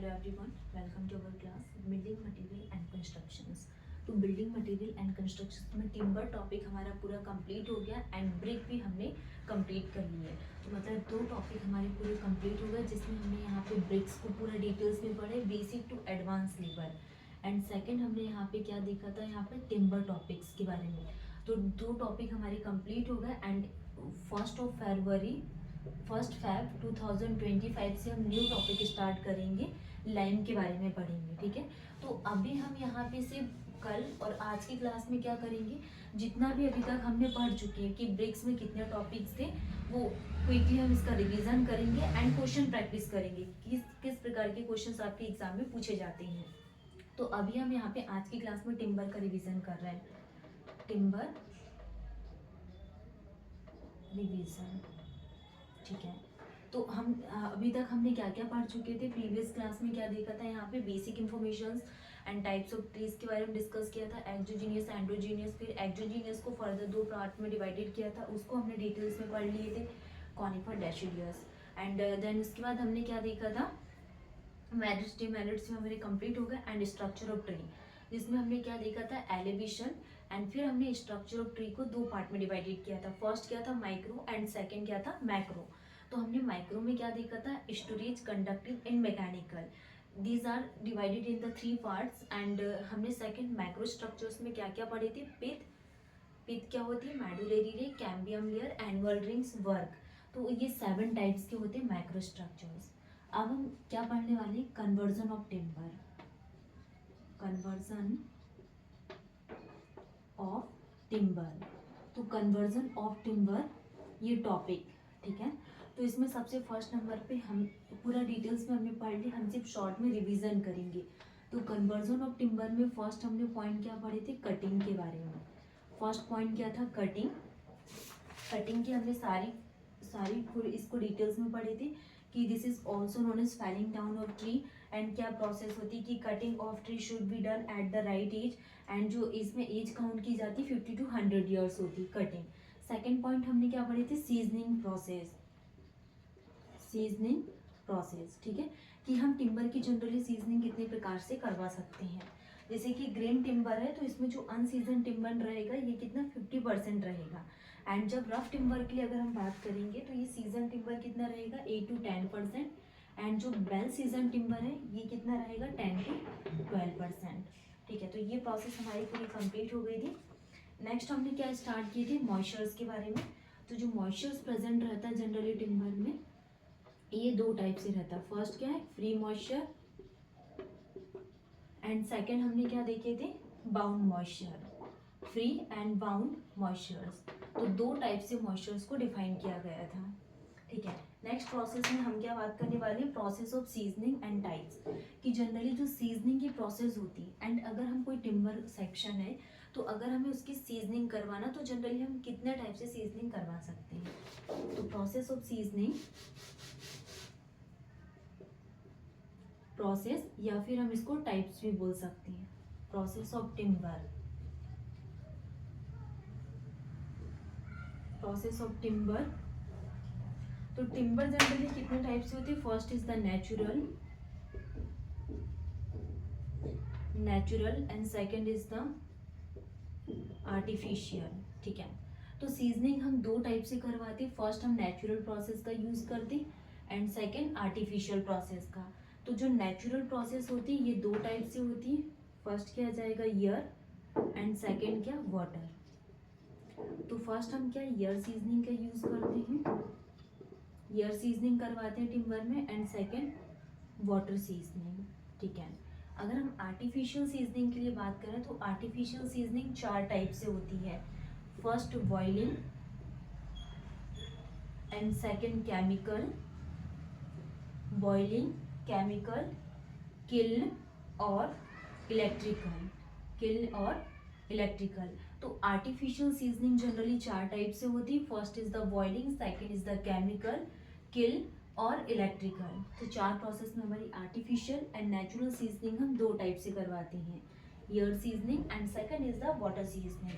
Hello everyone, welcome to our class building material and constructions. तो building material and constructions में timber topic हमारा पूरा complete हो गया एंड ब्रिक भी हमने कंप्लीट कर ली है। तो मतलब दो टॉपिक हमारे पूरे कंप्लीट हो गए, जिसमें हमने यहाँ पे ब्रिक्स को पूरा डिटेल्स में पढ़े, basic to advance level. And second हमने यहाँ पे क्या देखा था, यहाँ पे टिम्बर टॉपिक्स के बारे में। तो दो टॉपिक हमारे कंप्लीट हो गए एंड फर्स्ट फैब 2025 से हम न्यू टॉपिक स्टार्ट करेंगे, लाइम के बारे में पढ़ेंगे। ठीक है, तो अभी हम यहाँ पे से कल और आज की क्लास में क्या करेंगे, जितना भी अभी तक हमने पढ़ चुके हैं कि ब्रिक्स में कितने टॉपिक्स थे, वो क्विकली हम इसका रिवीजन करेंगे एंड क्वेश्चन प्रैक्टिस करेंगे किस किस प्रकार के क्वेश्चंस आपके एग्जाम में पूछे जाते हैं। तो अभी हम यहाँ पे आज की क्लास में टिम्बर का रिवीजन कर रहे हैं। टिम्बर रिवीजन, ठीक है। तो हम अभी तक हमने क्या क्या पढ़ चुके थे, प्रीवियस क्लास में क्या देखा था, यहाँ पे basic informations and types of trees के बारे में डिस्कस किया था, एक्सोजीनियस एंडोजीनियस। फिर एक्सोजीनियस को फर्दर दो पार्ट में डिवाइडेड किया था, उसको हमने डिटेल्स में पढ़ लिए थे, कॉनिफर डेसिडियस। एंड देन उसके बाद हमने क्या देखा था, मेरिट्स डिमेरिट्स में हमारे कंप्लीट हो गया एंड स्ट्रक्चर ऑफ ट्री, जिसमें हमने क्या देखा था, एलिवेशन। एंड फिर हमने स्ट्रक्चर ऑफ ट्री को दो पार्ट में डिवाइडेड किया था, फर्स्ट क्या था माइक्रो एंड सेकंड क्या था मैक्रो। तो हमने माइक्रो में क्या देखा था, storage, conductive and mechanical, these are divided in the three parts. And हमने सेकंड मैक्रो स्ट्रक्चर्स में क्या क्या पढ़े थे, पिथ, पिथ क्या होती है, मेडुलरी रे, cambium layer, annual rings, work. तो ये 7 टाइप्स के होते हैं माइक्रो स्ट्रक्चर्स। अब हम क्या पढ़ने वाले हैं, conversion of timber, conversion of timber. तो कन्वर्जन ऑफ टिम्बर ये टॉपिक, ठीक है। तो इसमें सबसे फर्स्ट नंबर पे हम पूरा डिटेल्स में हमने पढ़ लिया, हम सिर्फ शॉर्ट में रिवीजन करेंगे। तो कन्वर्जन ऑफ टिम्बर में फर्स्ट हमने पॉइंट क्या पढ़े थे, कटिंग के बारे में। फर्स्ट पॉइंट क्या था, कटिंग। कटिंग की हमने सारी पूरी इसको डिटेल्स में पढ़े थे कि this is also known as falling down of tree. And क्या प्रोसेस होती है कि cutting of tree should be done at the right age. And जो इसमें एज काउंट की जाती है 50 to 100 ईयर्स होती कटिंग। सेकेंड पॉइंट हमने क्या पढ़े थे, सीजनिंग प्रोसेस, सीजनिंग प्रोसेस, ठीक है, कि हम टिम्बर की जनरली सीजनिंग कितने प्रकार से करवा सकते हैं। जैसे कि ग्रेन टिम्बर है तो इसमें जो अनसीजन टिम्बर रहेगा ये कितना 50% रहेगा। एंड जब रफ टिम्बर की अगर हम बात करेंगे तो ये सीजन टिम्बर कितना रहेगा, 8 to 10%। एंड जो वेल सीजन टिम्बर है ये कितना रहेगा, 10 to 12%। ठीक है, तो ये प्रोसेस हमारी पूरी कंप्लीट हो गई थी। नेक्स्ट हमने क्या स्टार्ट किए थे, मॉइस्चर्स के बारे में। तो जो मॉइस्चर्स प्रेजेंट रहता है जनरली टिम्बर में, ये दो टाइप से रहता है। फर्स्ट क्या है, फ्री मॉइस्चर, एंड सेकेंड हमने क्या देखे थे, bound moisture, free and bound moistures. तो दो टाइप से मॉइस्चर्स को डिफाइन किया गया था। ठीक है, नेक्स्ट प्रोसेस में हम क्या बात करने वाले हैं, process of seasoning and types, कि जनरली जो सीजनिंग की प्रोसेस होती है, एंड अगर हम कोई टिम्बर सेक्शन है तो अगर हमें उसकी सीजनिंग करवाना तो जनरली हम कितने टाइप से सीजनिंग करवा सकते हैं। तो प्रोसेस ऑफ सीजनिंग, प्रोसेस या फिर हम इसको टाइप्स भी बोल सकते हैं, process of timber, process of timber. तो टिम्बर जनरली कितने टाइप से होती है, first is the natural, and second is the artificial. ठीक है, तो सीजनिंग हम दो टाइप से करवाते हैं, फर्स्ट हम नेचुरल प्रोसेस का यूज करते एंड सेकंड आर्टिफिशियल प्रोसेस का। तो जो नेचुरल प्रोसेस होती है ये दो टाइप से होती है, फर्स्ट क्या जाएगा एयर एंड सेकंड क्या वाटर। तो फर्स्ट हम क्या एयर सीजनिंग का यूज करते हैं, एयर सीजनिंग करवाते हैं टिम्बर में, एंड सेकंड वाटर सीजनिंग। ठीक है, अगर हम आर्टिफिशियल सीजनिंग के लिए बात करें तो आर्टिफिशियल सीजनिंग 4 टाइप से होती है, first boiling, and second chemical, boiling, chemical, kiln और इलेक्ट्रिकल, किल्न और इलेक्ट्रिकल। तो आर्टिफिशियल सीजनिंग जनरली 4 टाइप से होती है, first is the boiling, second is the chemical, kiln और इलेक्ट्रिकल। तो 4 प्रोसेस में हमारी आर्टिफिशियल एंड नेचुरल सीजनिंग हम दो टाइप से करवाते हैं, air seasoning and second is the water seasoning.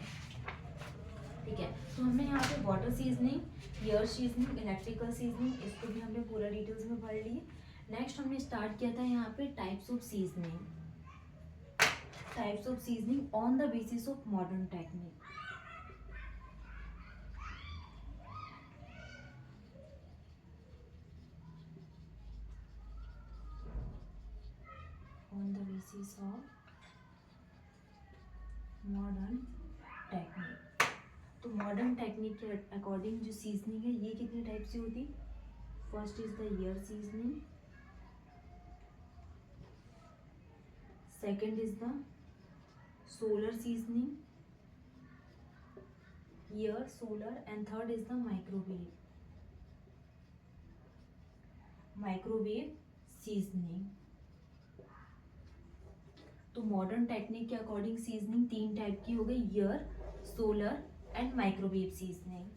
ठीक है, तो हमने यहाँ पे water seasoning, air seasoning, electrical seasoning, इसको भी हमने पूरा डिटेल्स में पढ़ ली। नेक्स्ट हमने स्टार्ट किया था यहाँ पे types of seasoning, types of seasoning on the basis of modern technique. On the basis of modern technique. तो मॉडर्न टेक्निक के अकॉर्डिंग जो सीजनिंग है ये कितने टाइप से होती? First is the year seasoning, second is the solar seasoning, year solar, and third is the microwave seasoning. तो modern technique के अकॉर्डिंग सीजनिंग तीन टाइप की हो गई, year, solar and microwave seasoning.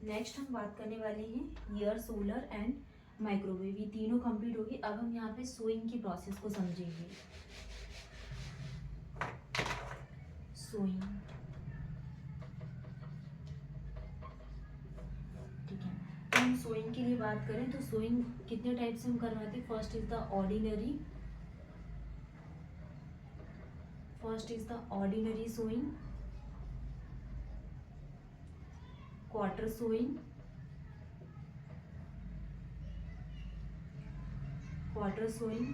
Next हम बात करने वाले हैं ईयर, सोलर एंड माइक्रोवेव, ये तीनों कंप्लीट होगी। अब हम यहाँ पे सोइंग की प्रोसेस को समझेंगे। सोइंग, ठीक है। तो हम सोइंग के लिए बात करें तो सोइंग कितने टाइप से हम करवाते हैं? First is the ordinary sawing, quarter sawing,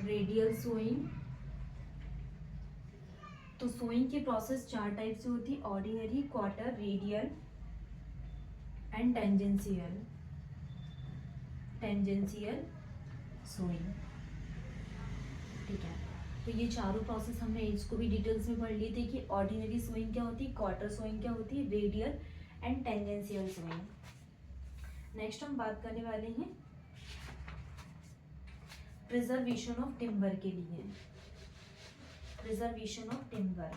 radial sawing. तो सोइंग की प्रोसेस चार टाइप से होती है, ordinary, quarter, radial and tangential sawing, ठीक है। तो ये चारों प्रोसेस हमने इसको भी डिटेल्स में पढ़ लिए थे कि ऑर्डिनरी सोइंग क्या होती है, क्वार्टर सोइंग क्या होती है, radial and tangential sawing. Next हम बात करने वाले हैं प्रिजर्वेशन ऑफ टिम्बर के लिए। Preservation of timber,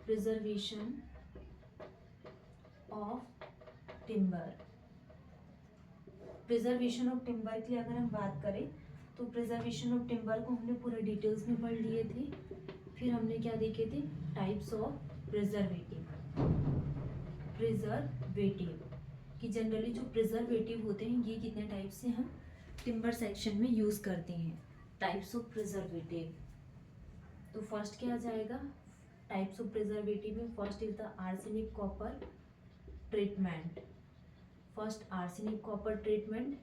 preservation of timber. Preservation of timber के लिए अगर हम बात करें तो प्रिजर्वेशन ऑफ टिम्बर को हमने पूरे डिटेल्स में पढ़ लिए थे। फिर हमने क्या देखे थे? टाइप्स ऑफ प्रिजर्वेटिव कि जनरली जो प्रिजर्वेटिव होते हैं ये कितने टाइप से हम टिम्बर सेक्शन में यूज करते हैं। टाइप्स ऑफ प्रिजर्वेटिव, तो फर्स्ट क्या आ जाएगा टाइप्स ऑफ प्रिजर्वेटिव में? First is the arsenic copper treatment,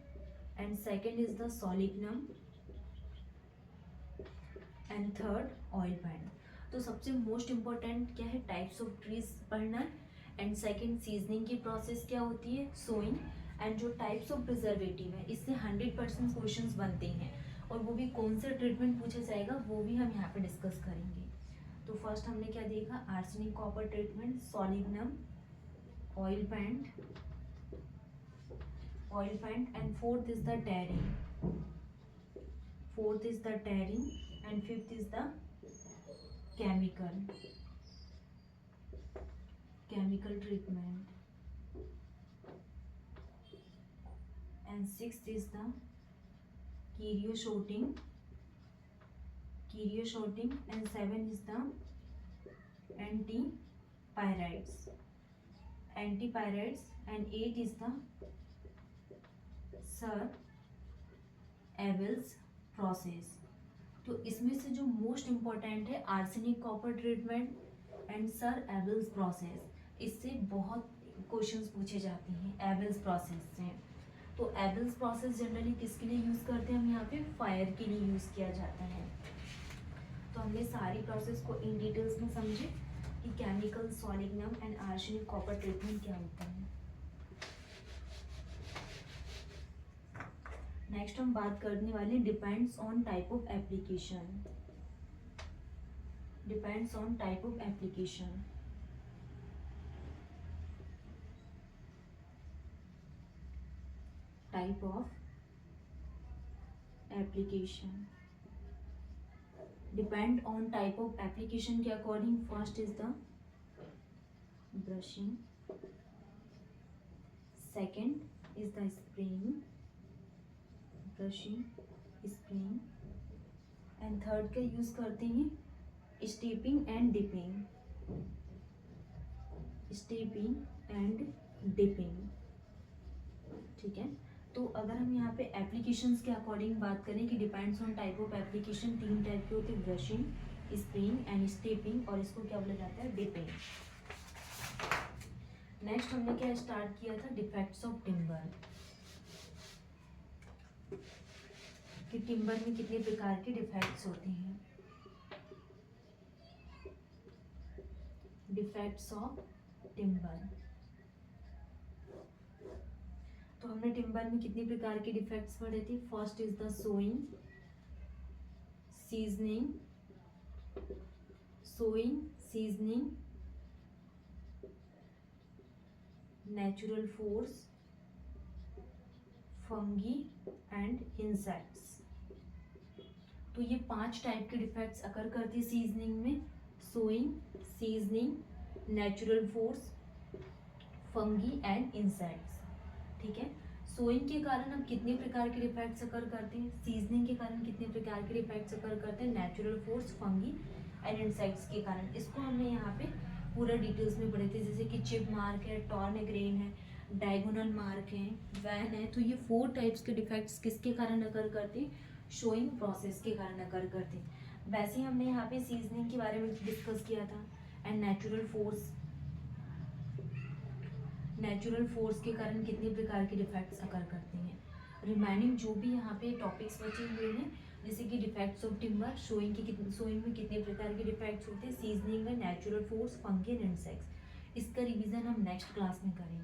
and second is the molybdenum and third oil paint। तो सबसे मोस्ट इम्पोर्टेंट क्या है? टाइप्स ऑफ ट्रीज पढ़ना है, एंड सेकेंड सीजनिंग की प्रोसेस क्या होती है, सोइंग, एंड जो टाइप्स ऑफ प्रिजर्वेटिव है इससे 100% क्वेश्चंस बनते हैं, और वो भी कौन सा ट्रीटमेंट पूछा जाएगा वो भी हम यहाँ पे डिस्कस करेंगे। तो फर्स्ट हमने क्या देखा? Arsenic copper treatment, Solignum, oil paint, and fourth is the tearing, and fifth is the chemical treatment, and sixth is the curio shooting, and seven is the antipyrites, and eight is the sir evils process. तो इसमें से जो most important है arsenic copper treatment and sir evils process, इससे बहुत questions पूछे जाते हैं एवल्स प्रोसेस से। तो एवल्स प्रोसेस जनरली किसके लिए यूज़ करते हैं? हम यहाँ पे फायर के लिए यूज़ किया जाता है। तो हमने सारी प्रोसेस को इन डिटेल्स में समझे कि chemical, Solignum and arsenic copper treatment क्या होता है। नेक्स्ट हम बात करने वाले depends on type of application. Type of application depend on type of application के according first is the brushing, second is the spraying, and third का use करते हैं स्टेपिंग एंड डिपिंग, ठीक है। तो अगर हम यहाँ पे एप्लीकेशंस के अकॉर्डिंग बात करें कि depends on type of application, 3 type के होते हैं, ब्रशिंग, स्प्रेइंग एंड स्टेपिंग, और इसको क्या बोला जाता है, डिपिंग। नेक्स्ट हमने क्या स्टार्ट किया था, डिफेक्ट्स ऑफ टिम्बर, कि टिम्बर में कितने प्रकार के डिफेक्ट्स होते हैं। डिफेक्ट्स ऑफ टिम्बर, तो हमने टिम्बर में कितने प्रकार के डिफेक्ट्स पढ़े थे। First is the sawing, seasoning, natural force, fungi and insects. तो ये 5 टाइप के डिफेक्ट्स अकर करते हैं सीजनिंग में, sawing, seasoning, natural force, fungi and insects, ठीक है। सोइंग के कारण हम कितने प्रकार के डिफेक्ट्स अकर करते हैं, सीजनिंग के कारण कितने प्रकार के डिफेक्ट्स अकर करते हैं, natural force, fungi and insects के कारण। इसको हमने यहाँ पे पूरा डिटेल्स में पढ़े थे, जैसे कि चिप मार्क है, टॉर्न ग्रेन है, डायगोनल मार्क है, वैन है। तो ये 4 टाइप्स के डिफेक्ट्स किसके कारण अकर करते हैं, शोइंग प्रोसेस के कारण अकर करते हैं। वैसे ही हमने यहाँ पे सीजनिंग के बारे में डिस्कस किया था, एंड नेचुरल फोर्स के कारण कितने प्रकार के डिफेक्ट्स अकर करते हैं। रिमेनिंग जो भी यहाँ पे टॉपिक्स बचे हुए हैं, जैसे कि डिफेक्ट्स ऑफ टिम्बर, सोइंग में कितने प्रकार के डिफेक्ट्स होते हैं, सीजनिंग में natural force, fungi and insects, इसका रिवीजन हम नेक्स्ट क्लास में करेंगे।